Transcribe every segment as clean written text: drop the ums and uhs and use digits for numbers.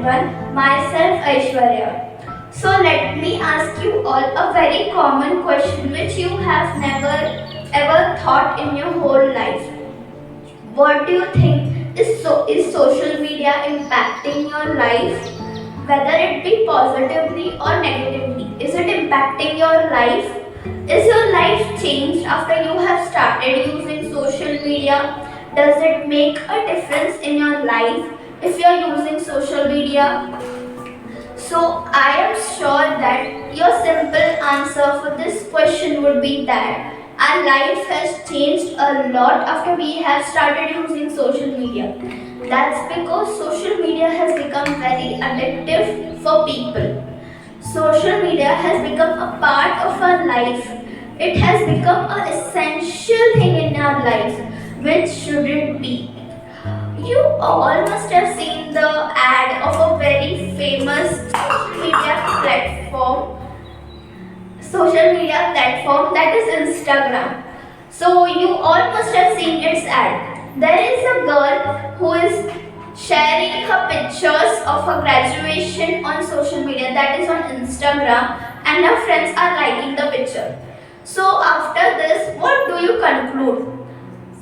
everyone, myself Aishwarya. So let me ask you all a very common question which you have never ever thought in your whole life. What do you think is social media impacting your life? Whether it be positively or negatively. Is it impacting your life? Is your life changed after you have started using social media? Does it make a difference in your life if you are using social media? So I am sure that your simple answer for this question would be that our life has changed a lot after we have started using social media. That's because social media has become very addictive for people. Social media has become a part of our life. It has become an essential thing in our lives, which shouldn't be. You all must have seen the ad of a very famous social media platform that is Instagram. So you all must have seen its ad. There is a girl who is sharing her pictures of her graduation on social media, that is on Instagram, and her friends are liking the picture. So after this, what do you conclude?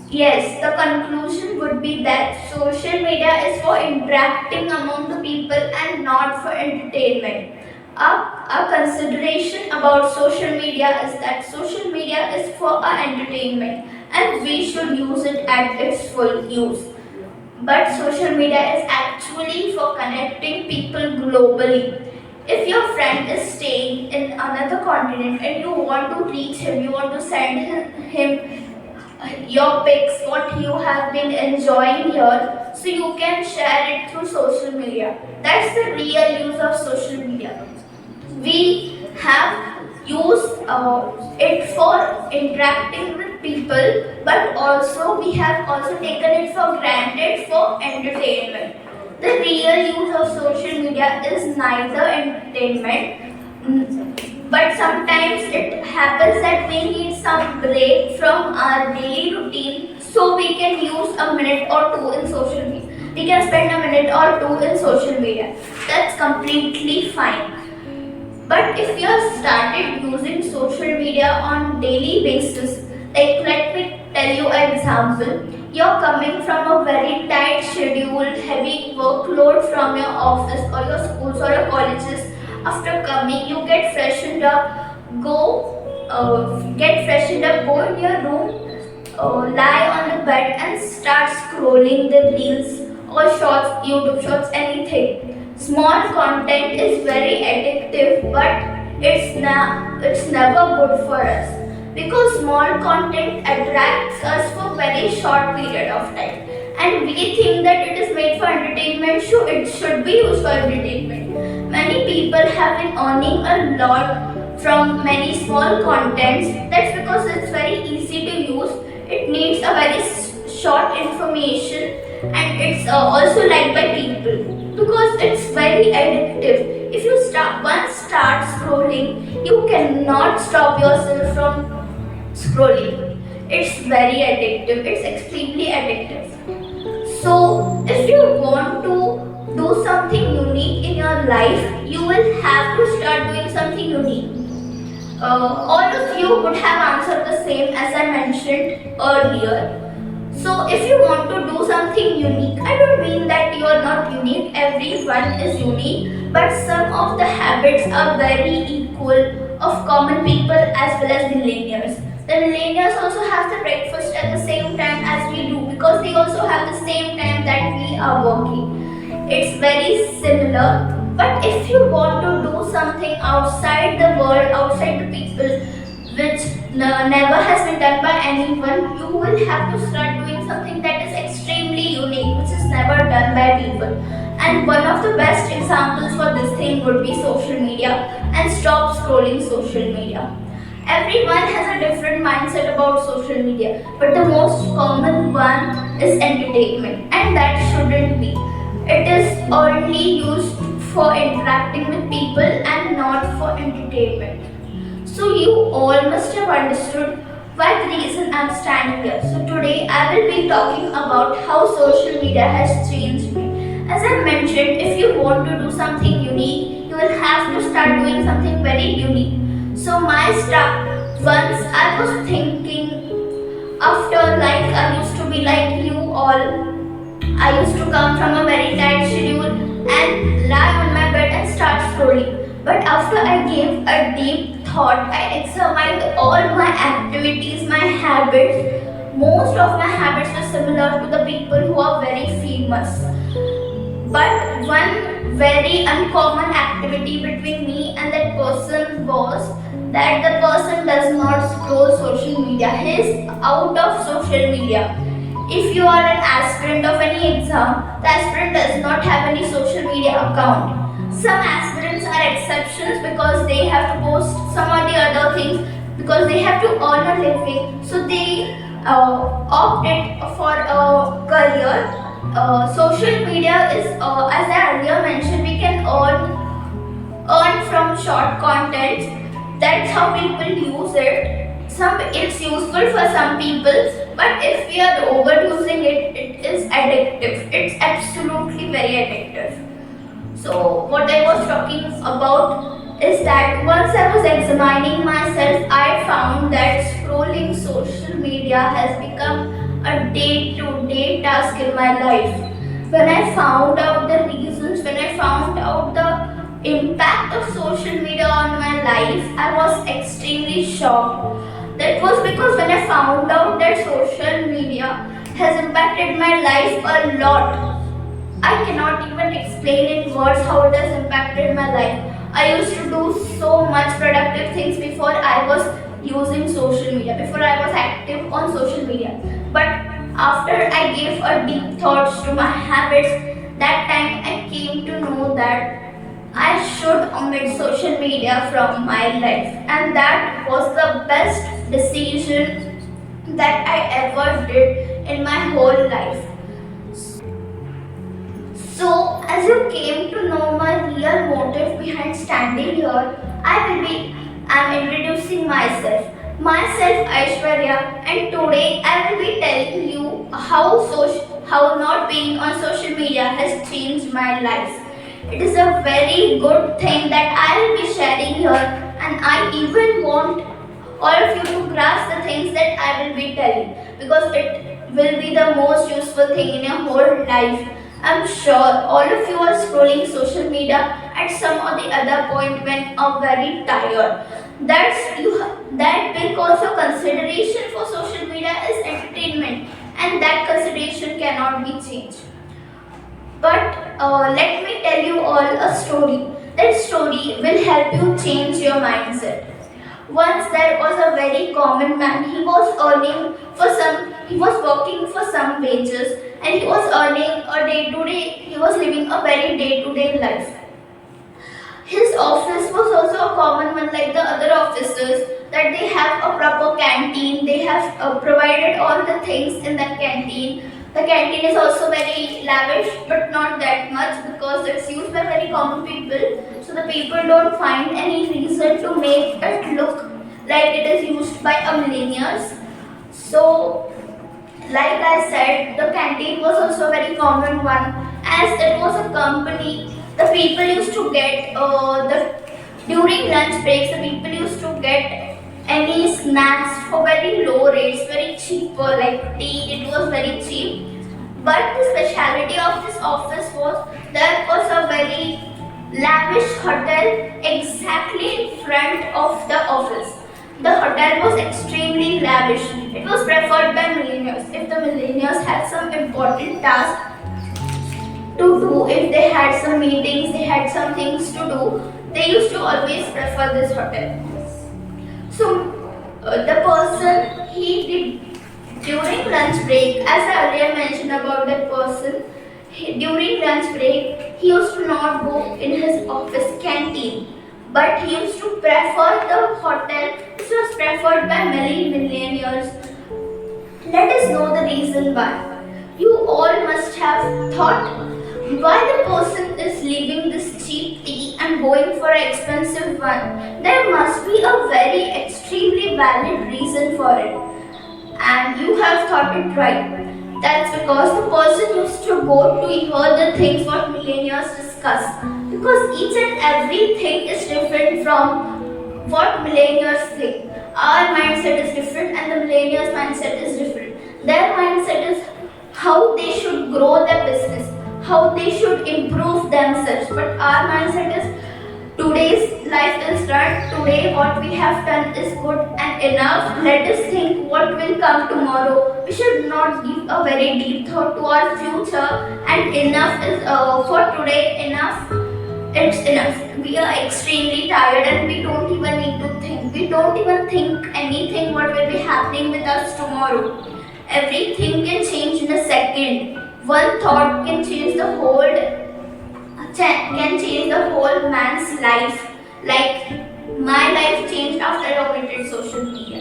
Yes, the conclusion would be that social media is for interacting among the people and not for entertainment. Our consideration about social media is that social media is for our entertainment and we should use it at its full use. But social media is actually for connecting people globally. If your friend is staying in another continent and you want to reach him, you want to send him your pics, what you have been enjoying here, so you can share it through social media. That's the real use of social media. We have used it for interacting with people, but also we have also taken it for granted for entertainment. The real use of social media is neither entertainment, but sometimes it happens that we need some break from our daily routine so we can use a minute or two in social media. We can spend a minute or two in social media. That's completely fine. But if you have started using social media on daily basis, like let me tell you an example. You're coming from a very tight schedule, heavy workload from your office or your schools or your colleges. After coming, you get freshened up, go in your room, lie on the bed and start scrolling the reels or shorts, YouTube shorts, anything. Small content is very addictive, but it's never good for us because small content attracts us for very short period of time, and we think that it is made for entertainment, so it should be used for entertainment. Many people have been earning a lot from many small contents. That's because it's very easy to use. It needs a very short information, and it's also liked by people because it's very addictive. If you start scrolling, you cannot stop yourself from scrolling. It's very addictive. It's extremely addictive. So, if you want to do something unique in your life, you will have to start doing something unique. All of you would have answered the same as I mentioned earlier. So, if you want to do something unique, I don't mean that you are not unique, everyone is unique, but some of the habits are very equal of common people as well as millennials. The millennials also have the breakfast at the same time as we do because they also have the same time that we are working. It's very similar, but if you want to do something outside the world, outside the people, which never has been done by anyone, you will have to start doing something that is extremely unique, which is never done by people. And one of the best examples for this thing would be social media, and stop scrolling social media. Everyone has a different mindset about social media, but the most common one is entertainment, and that shouldn't be. It is only used for interacting with people and not for entertainment. So you all must have understood why the reason I'm standing here. So today I will be talking about how social media has changed me. As I mentioned, if you want to do something unique, you will have to start doing something very unique. So my start, once I was thinking, after like I used to be like you all, I used to come from a very tight schedule and lie on my bed and start scrolling. But after I gave a deep thought, I examined all my activities, my habits. Most of my habits were similar to the people who are very famous. But one very uncommon activity between me and that person was that the person does not scroll social media. He is out of social media. If you are an aspirant of any exam, the aspirant does not have any social media account. Some aspirants are exceptions because they have to post some or the other things because they have to earn a living. So they opted for a career. Social media is, as I earlier mentioned, we can earn from short content. That's how people use it. Some it's useful for some people, but if we are overusing it, it is addictive. It's absolutely very addictive. So what I was talking about is that once I was examining myself, I found that scrolling social media has become a day-to-day task in my life. When I found out the reasons, when I found out the impact of social media on my life, I was extremely shocked. That was because when I found out that social media has impacted my life a lot, I cannot even explain in words how it has impacted my life. I used to do so much productive things before I was using social media, before I was active on social media. But after I gave a deep thoughts to my habits, that time I came to know that I should omit social media from my life. And that was the best decision that I ever did in my whole life. So, as you came to know my real motive behind standing here, I'm introducing myself. Myself Aishwarya, and today I will be telling you how not being on social media has changed my life. It is a very good thing that I will be sharing here, and I even want all of you to grasp the things that I will be telling because it will be the most useful thing in your whole life. I'm sure all of you are scrolling social media at some or the other point when are very tired. That because your consideration for social media is entertainment, and that consideration cannot be changed. But let me tell you all a story. That story will help you change your mindset. Once there was a very common man. He was working for some wages and he was earning a day to day, he was living a very day to day life. His office was also a common one like the other offices that they have a proper canteen, they have provided all the things in that canteen. The canteen is also very lavish but not that much because it's used by very common people. So the people don't find any reason to make it look like it is used by a millionaires. So like I said, the canteen was also a very common one. As it was a company, the people used to get the during lunch breaks. The people used to get any snacks for very low rates, very cheaper, like tea. It was very cheap. But the speciality of this office was there was a very lavish hotel exactly in front of the office. The hotel was extremely lavish. It was preferred by millionaires. If the millionaires had some important task to do, if they had some meetings, they had some things to do, they used to always prefer this hotel. So the person he did during lunch break, as I earlier mentioned about that person, during lunch break he used to not go in his office canteen, but he used to prefer the hotel. This was preferred by many millionaires. Let us know the reason why. You all must have thought why the person is leaving this cheap tea and going for an expensive one. There must be a very extremely valid reason for it. And you have thought it right. That's because the person used to go to hear the things what millennials discuss. Because each and everything is different from what millennials think. Our mindset is different and the millennials' mindset is different. Their mindset is how they should grow their business, how they should improve themselves. But our mindset is today's life is done. Today, what we have done is good and enough. Let us think what will come tomorrow. We should not give a very deep thought to our future. And enough is for today. Enough. It's enough. We are extremely tired and we don't even need to think. We don't even think anything what will be happening with us tomorrow. Everything can change in a second. One thought can change the whole man's life. Like my life changed after I omitted social media.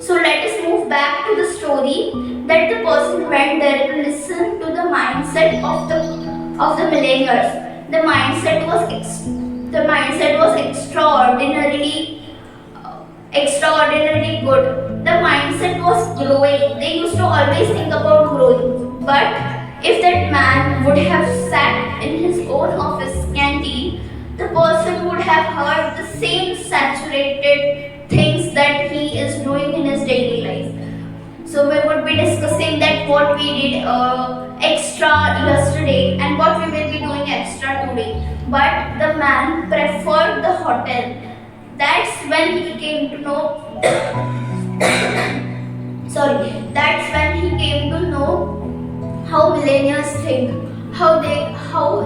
So let us move back to the story that the person went there to listen to the mindset of the millennials. The mindset was extraordinarily good. The mindset was growing. They used to always think about growing. But if that man would have sat in his own office canteen, the person would have heard the same saturated things that he is doing in his daily life. So we would be discussing that what we did extra yesterday and what we will be doing extra today. But the man preferred the hotel. That's when he came to know. Sorry. That's when he came to know how millennials think, how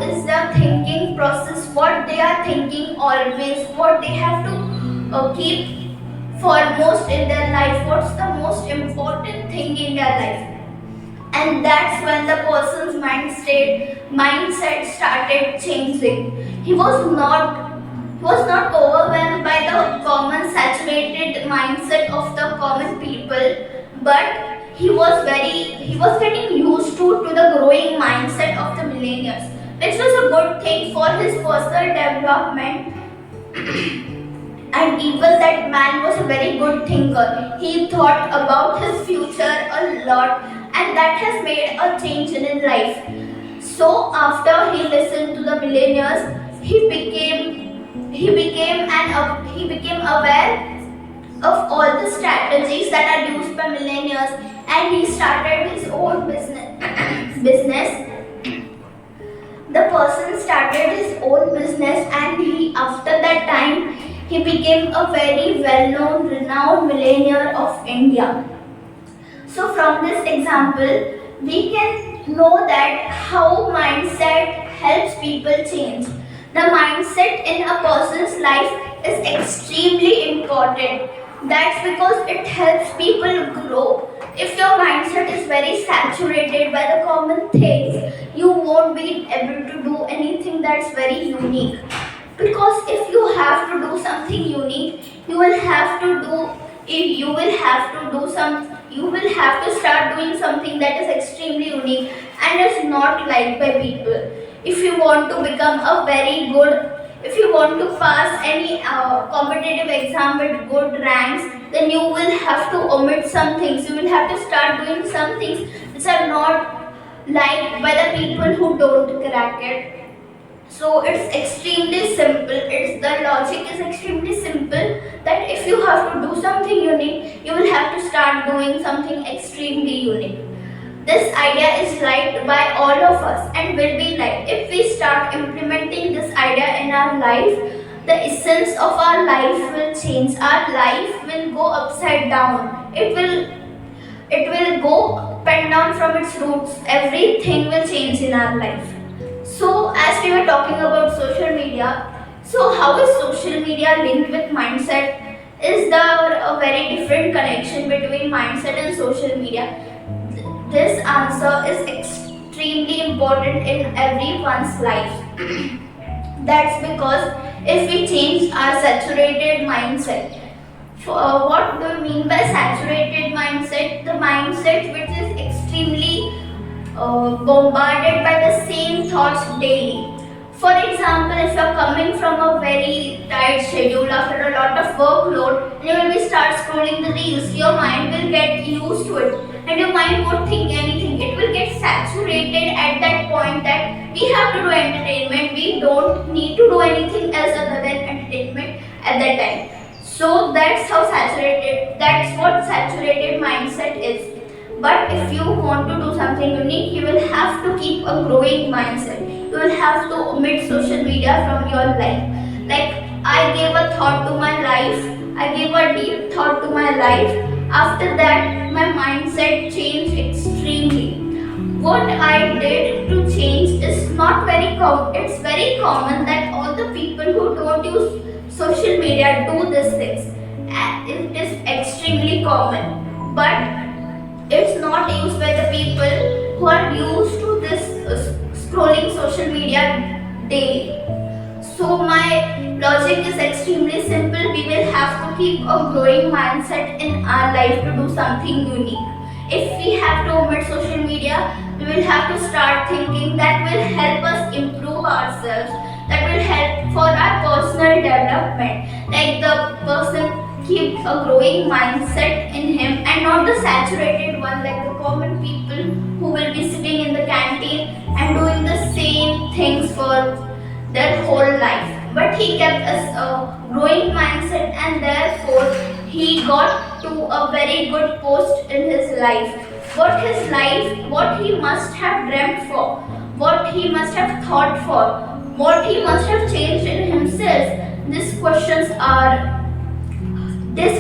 is their thinking process, what they are thinking always, what they have to keep foremost in their life, what's the most important thing in their life. And that's when the person's mindset started changing. He was not overwhelmed by the common saturated mindset of the common people, but he was getting used to the growing mindset of the millennials, which was a good thing for his personal development. And even that man was a very good thinker. He thought about his future a lot, and that has made a change in his life. So after he listened to the millennials, he became aware of all the strategies that are used by millennials, and he started his own business. The person started his own business, and after that time he became a very well-known, renowned millionaire of India. So from this example, we can know that how mindset helps people change. The mindset in a person's life is extremely important. That's because it helps people grow. If your mindset is very saturated by the common things, you won't be able to do anything that's very unique. Because if you have to do something unique, you will have to start doing something that is extremely unique and is not liked by people. If you want to become a very good if you want to pass any competitive exam with good ranks, then you will have to omit some things. You will have to start doing some things which are not liked by the people who don't crack it. So it's extremely simple. The logic is extremely simple that if you have to do something unique, you will have to start doing something extremely unique. This idea is liked by all of us and will be liked if we start implementing this idea in our life. The essence of our life will change. Our life will go upside down. It will go pen down from its roots. Everything will change in our life. So as we were talking about social media, so how is social media linked with mindset? Is there a very different connection between mindset and social media? This answer is extremely important in everyone's life. That's because if we change our saturated mindset, what do we mean by saturated mindset? The mindset which is extremely bombarded by the same thoughts daily. For example, if you're coming from a very tight schedule after a lot of workload and you will start scrolling the reels, your mind will get used to it and your mind won't think anything. It will get saturated at that point that we have to do entertainment. We don't need to do anything else other than entertainment at that time. So that's what saturated mindset is. But if you want to do something unique, you will have to keep a growing mindset. You will have to omit social media from your life. Like, I gave a thought to my life, I gave a deep thought to my life. After that, my mindset changed extremely. What I did to change is not very common. It's very common that all the people who don't use social media do these things. It is extremely common. But it's not used by the people who are used to this scrolling social media daily. So my logic is extremely simple. We will have to keep a growing mindset in our life to do something unique. If we have to omit social media, we will have to start thinking that will help us improve ourselves, that will help for our personal development. Like the person keep a growing mindset in him and not the saturated one like the common people who will be sitting in the canteen and doing the same things for their whole life. But he kept a growing mindset and therefore he got to a very good post in his life. What he must have dreamt for, what he must have thought for, what he must have changed in himself. This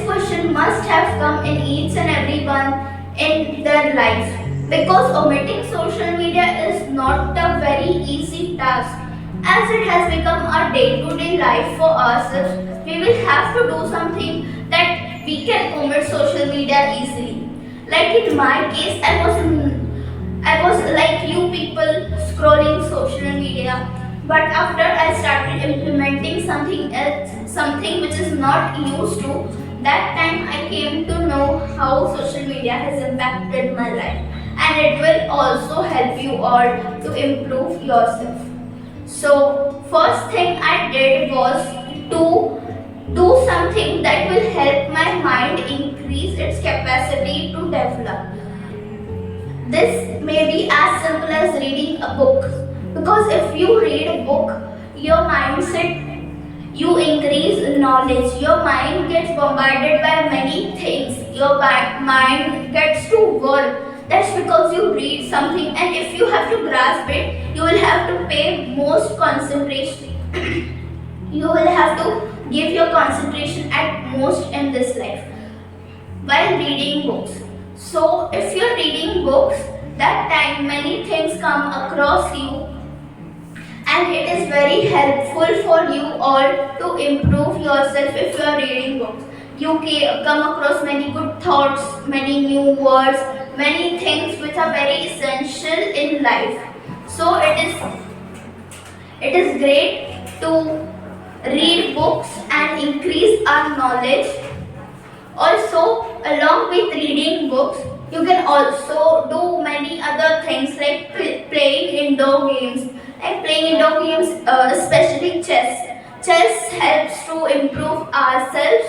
question must have come in each and every one in their life, because omitting social media is not a very easy task, as it has become our day-to-day life for ourselves. We will have to do something that we can omit social media easily. Like in my case, I was like you people scrolling social media, but after I started implementing something else, something which is not used to, that time I came to know how social media has impacted my life, and it will also help you all to improve yourself. So, first thing I did was to do something that will help my mind increase its capacity to develop. This may be as simple as reading a book, because if you read a book, your mindset, you increase knowledge, your mind gets bombarded by many things, your mind gets to work. That's because you read something, and if you have to grasp it, you will have to pay most concentration. You will have to give your concentration at most in this life while reading books. So, if you're reading books, that time many things come across you, and it is very helpful for you all to improve yourself if you are reading books. You come across many good thoughts, many new words, many things which are very essential in life. So it is great to read books and increase our knowledge. Also, along with reading books, you can also do many other things like playing indoor games. Like playing indoor games, especially chess. Chess helps to improve ourselves.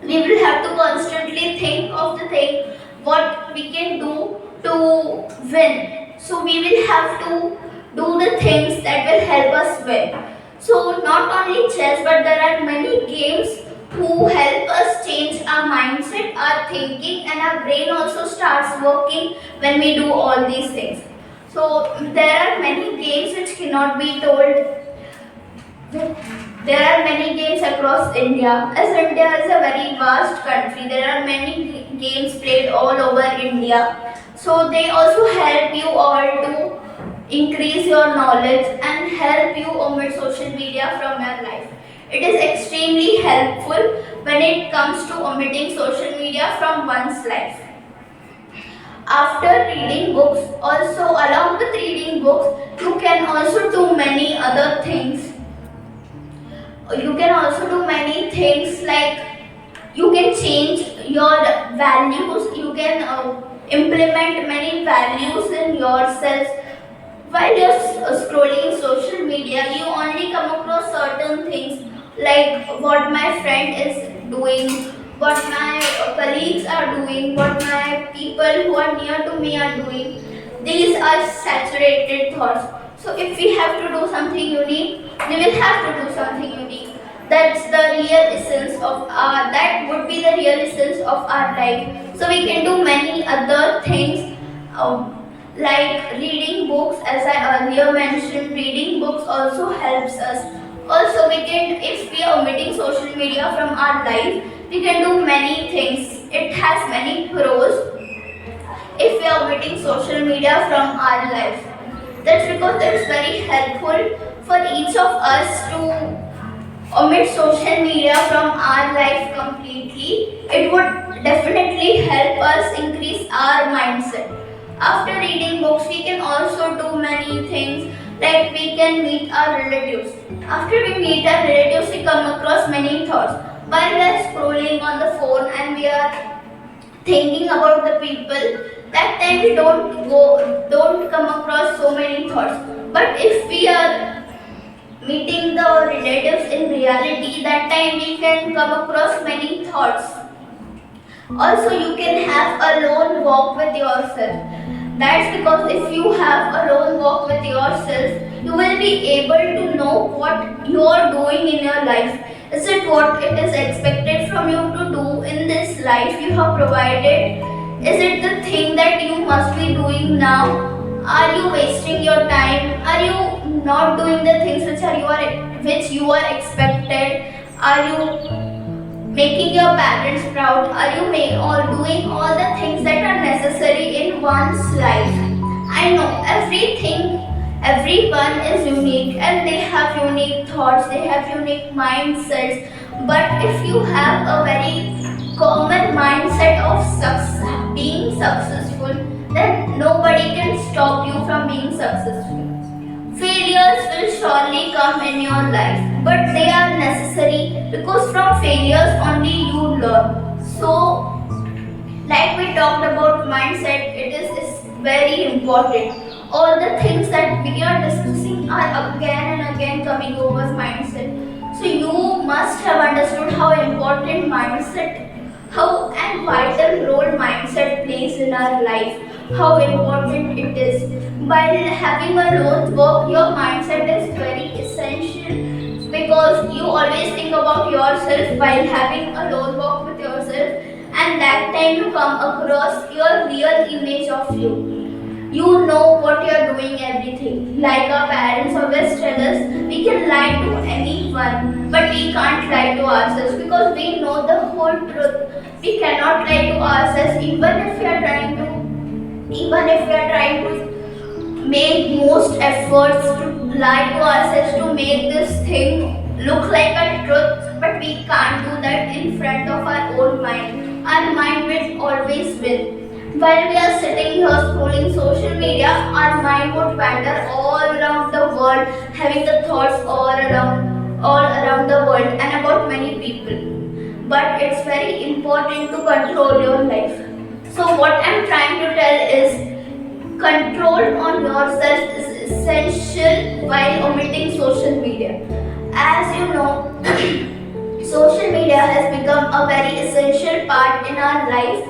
We will have to constantly think of the thing what we can do to win. So we will have to do the things that will help us win. So not only chess, but there are many games who help us change our mindset, our thinking, and our brain also starts working when we do all these things. So there are many games which cannot be told. There are many games across India. As India is a very vast country, there are many games played all over India. So they also help you all to increase your knowledge and help you omit social media from your life. It is extremely helpful when it comes to omitting social media from one's life. After reading books, also along with reading books, you can also do many other things. You can also do many things like you can change your values, you can implement many values in yourself. While you're scrolling social media, you only come across certain things like what my friend is doing, what my colleagues are doing, what my people who are near to me are doing. These are saturated thoughts. So if we have to do something unique, we will have to do something unique. That's the real essence of our, that would be the real essence of our life. So we can do many other things, like reading books. As I earlier mentioned, reading books also helps us. Also, we can, if we are omitting social media from our life, we can do many things. It has many pros if we are omitting social media from our life. That's because it's very helpful for each of us to omit social media from our life completely. It would definitely help us increase our mindset. After reading books, we can also do many things, like we can meet our relatives. After we meet our relatives, we come across many thoughts. While we are scrolling on the phone and we are thinking about the people, that time we don't come across so many thoughts. But if we are meeting the relatives in reality, that time we can come across many thoughts. Also, you can have a lone walk with yourself. That's because if you have a lone walk with yourself, you will be able to know what you are doing in your life. Is it what it is expected from you to do in this life you have provided? Is it the thing that you must be doing now? Are you wasting your time? Are you not doing the things which you are expected? Are you making your parents proud? Are you doing all the things that are necessary in one's life? I know everyone is unique and they have unique thoughts, they have unique mindsets. But if you have a very common mindset of being successful, then nobody can stop you from being successful. Failures will surely come in your life, but they are necessary because from failures only you learn. So, like we talked about mindset, is very important. All the things that we are discussing are again and again coming over mindset. So, you must have understood how important mindset, how and vital role mindset plays in our life, how important it is. While having a lone work, your mindset is very essential because you always think about yourself while having a lone walk with yourself, and that time you come across your real image of you. You know what you are doing, everything. Like our parents always tell us, we can lie to anyone, but we can't lie to ourselves because we know the whole truth. We cannot lie to ourselves even if we are trying to make most efforts to lie to ourselves to make this thing look like a truth, but we can't do that in front of our own mind. Our mind will always win. While we are sitting here scrolling social media, our mind would wander all around the world, having the thoughts all around the world and about many people. But it's very important to control your life. So what I'm trying to tell is, control on yourself is essential while omitting social media. As you know, social media has become a very essential part in our life.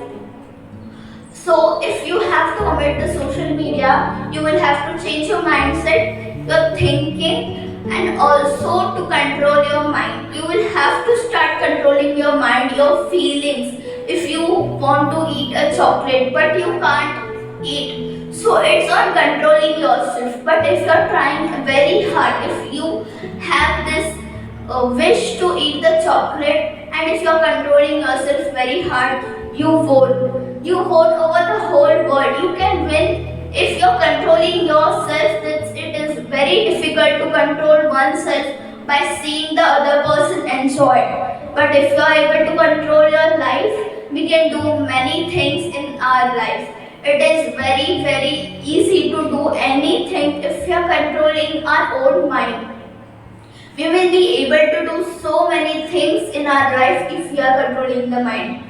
So if you have to omit the social media, you will have to change your mindset, your thinking, and also to control your mind. You will have to start controlling your mind, your feelings. If you want to eat a chocolate but you can't eat, so it's on controlling yourself. But if you're trying very hard, if you have this wish to eat the chocolate, and if you're controlling yourself very hard, you won't. You won't over the whole world. You can win if you're controlling yourself. It is very difficult to control oneself by seeing the other person enjoy. But if you're able to control your life, we can do many things in our life. It is very, very easy to do anything if you're controlling our own mind. We will be able to do so many things in our life if we are controlling the mind.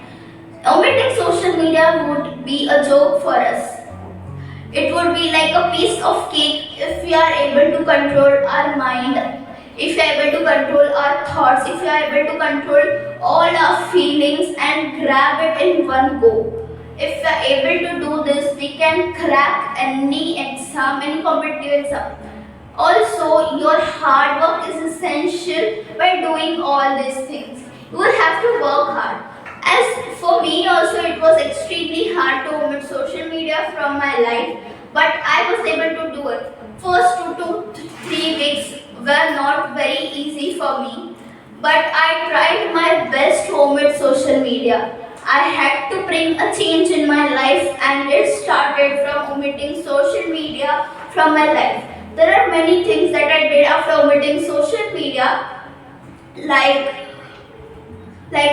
Omitting social media would be a joke for us. It would be like a piece of cake if we are able to control our mind. if we are able to control our thoughts, if we are able to control all our feelings and grab it in one go, if we are able to do this, we can crack any exam, any competitive exam. Also, your hard work is essential by doing all these things. You will have to work hard. As for me also, it was extremely hard to omit social media from my life, but I was able to do it. First 2 to 3 weeks were not very easy for me, but I tried my best to omit social media. I had to bring a change in my life, and it started from omitting social media from my life. There are many things that I did after omitting social media, like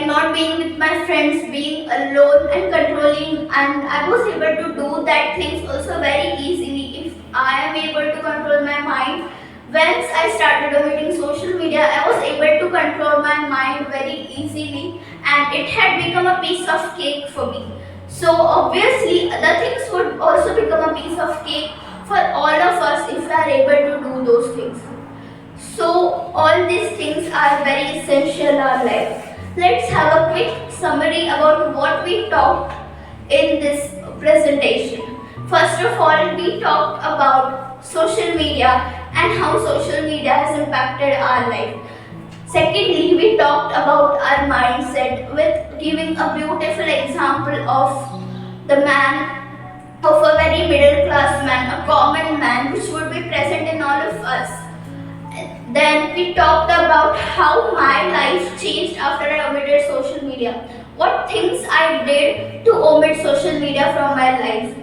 not being with my friends, being alone and controlling, and I was able to do that things also very easily if I am able to control my mind. Once I started omitting social media, I was able to control my mind very easily, and it had become a piece of cake for me. So obviously the things would also become a piece of cake for all of us if we are able to do those things. So all these things are very essential in our life. Let's have a quick summary about what we talked in this presentation. First of all, we talked about social media and how social media has impacted our life. Secondly, we talked about our mindset with giving a beautiful example of the man, of a very middle class man, a common man, which would be present in all of us. Then we talked about how my life changed after I omitted social media. What things I did to omit social media from my life.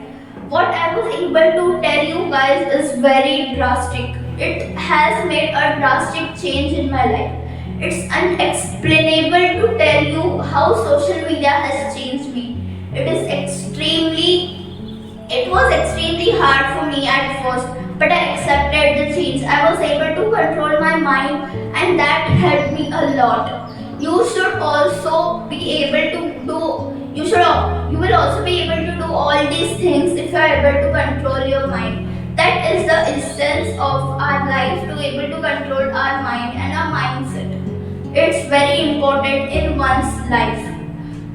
What I was able to tell you guys is very drastic. It has made a drastic change in my life. It's unexplainable to tell you how social media has changed me. It is extremely it was extremely hard for me at first, but I accepted the change. I was able to control my mind, and that helped me a lot. You should also be able to do you will also be able to do all these things if you are able to control your mind. That is the essence of our life, to be able to control our mind and our mindset. It's very important in one's life.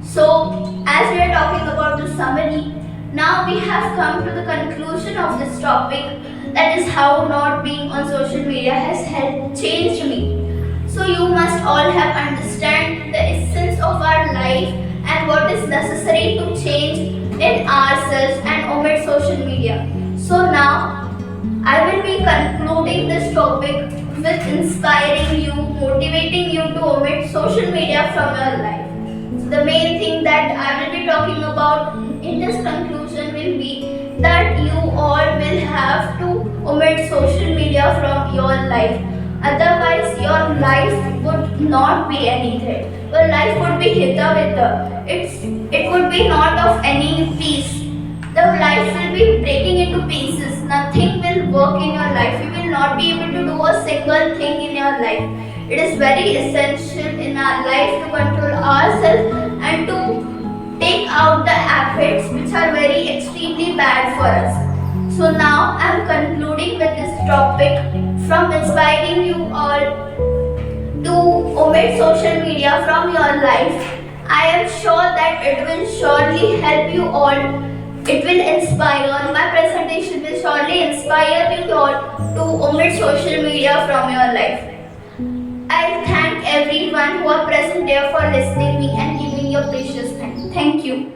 So, as we are talking about the summary, now we have come to the conclusion of this topic, that is how not being on social media has helped changed me. So you must all have understand the essence of our life and what is necessary to change in ourselves and omit social media. So now I will be concluding this topic with inspiring you, motivating you to omit social media from your life. The main thing that I will be talking about in this conclusion will be that you all will have to omit social media from your life. Otherwise, your life would not be anything. Your life would be hither. It would be not of any peace. The life will be breaking into pieces. Nothing will work in your life. You will not be able to do a single thing in your life. It is very essential in our life to control ourselves and to take out the habits which are very extremely bad for us. So now I am concluding with this topic from inspiring you all to omit social media from your life. I am sure that it will surely help you all. It will inspire. My presentation will surely inspire you all to omit social media from your life. I thank everyone who are present there for listening me and giving your precious time. Thank you.